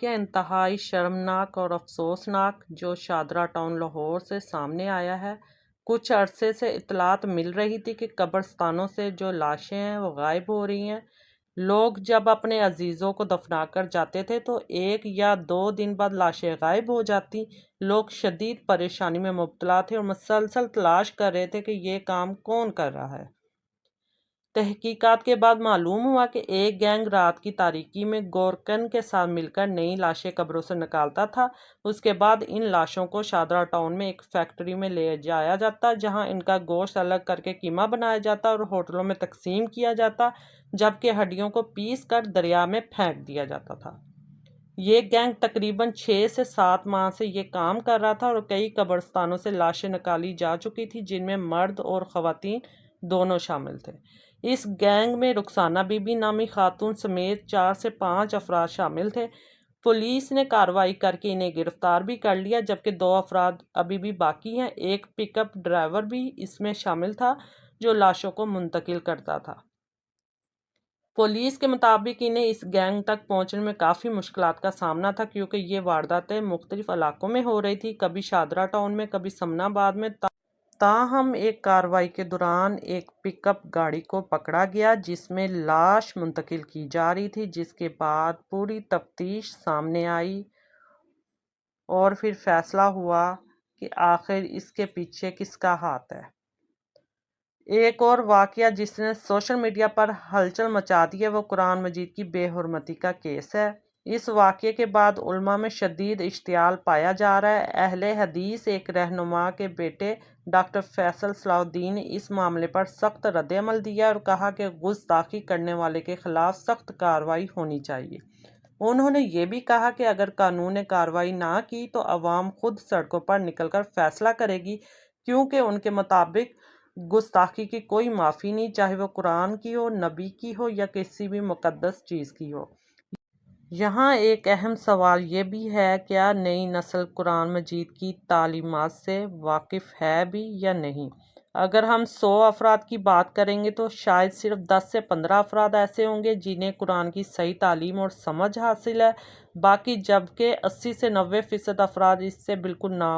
واقعہ انتہائی شرمناک اور افسوسناک جو شادرہ ٹاؤن لاہور سے سامنے آیا ہے۔ کچھ عرصے سے اطلاعات مل رہی تھی کہ قبرستانوں سے جو لاشیں ہیں وہ غائب ہو رہی ہیں۔ لوگ جب اپنے عزیزوں کو دفنا کر جاتے تھے تو 1 یا 2 دن بعد لاشیں غائب ہو جاتی۔ لوگ شدید پریشانی میں مبتلا تھے اور مسلسل تلاش کر رہے تھے کہ یہ کام کون کر رہا ہے۔ تحقیقات کے بعد معلوم ہوا کہ ایک گینگ رات کی تاریکی میں گورکن کے ساتھ مل کر نئی لاشیں قبروں سے نکالتا تھا۔ اس کے بعد ان لاشوں کو شادرہ ٹاؤن میں ایک فیکٹری میں لے جایا جاتا جہاں ان کا گوشت الگ کر کے قیمہ بنایا جاتا اور ہوٹلوں میں تقسیم کیا جاتا، جبکہ ہڈیوں کو پیس کر دریا میں پھینک دیا جاتا تھا۔ یہ گینگ تقریباً 6 سے 7 ماہ سے یہ کام کر رہا تھا اور کئی قبرستانوں سے لاشیں نکالی جا چکی تھی جن میں مرد اور خواتین دونوں شامل تھے۔ اس گینگ میں رخسانہ بی بی نامی خاتون سمیت 4 سے 5 افراد شامل تھے۔ پولیس نے کارروائی کر کے انہیں گرفتار بھی کر لیا، جبکہ 2 افراد ابھی بھی باقی ہیں۔ ایک پک اپ ڈرائیور بھی اس میں شامل تھا جو لاشوں کو منتقل کرتا تھا۔ پولیس کے مطابق انہیں اس گینگ تک پہنچنے میں کافی مشکلات کا سامنا تھا کیونکہ یہ وارداتیں مختلف علاقوں میں ہو رہی تھی، کبھی شادرہ ٹاؤن میں، کبھی سمنا آباد میں۔ تاہم ایک کارروائی کے دوران ایک پک اپ گاڑی کو پکڑا گیا جس میں لاش منتقل کی جا رہی تھی، جس کے بعد پوری تفتیش سامنے آئی اور پھر فیصلہ ہوا کہ آخر اس کے پیچھے کس کا ہاتھ ہے۔ ایک اور واقعہ جس نے سوشل میڈیا پر ہلچل مچا دی ہے وہ قرآن مجید کی بے حرمتی کا کیس ہے۔ اس واقعے کے بعد علماء میں شدید اشتعال پایا جا رہا ہے۔ اہل حدیث ایک رہنما کے بیٹے ڈاکٹر فیصل صلاح الدین نے اس معاملے پر سخت رد عمل دیا اور کہا کہ گستاخی کرنے والے کے خلاف سخت کارروائی ہونی چاہیے۔ انہوں نے یہ بھی کہا کہ اگر قانون نے کارروائی نہ کی تو عوام خود سڑکوں پر نکل کر فیصلہ کرے گی، کیونکہ ان کے مطابق گستاخی کی کوئی معافی نہیں، چاہے وہ قرآن کی ہو، نبی کی ہو یا کسی بھی مقدس چیز کی ہو۔ یہاں ایک اہم سوال یہ بھی ہے، کیا نئی نسل قرآن مجید کی تعلیمات سے واقف ہے بھی یا نہیں؟ اگر ہم 100 افراد کی بات کریں گے تو شاید صرف 10 سے 15 افراد ایسے ہوں گے جنہیں قرآن کی صحیح تعلیم اور سمجھ حاصل ہے، باقی جبکہ 80 سے 90% افراد اس سے بالکل نا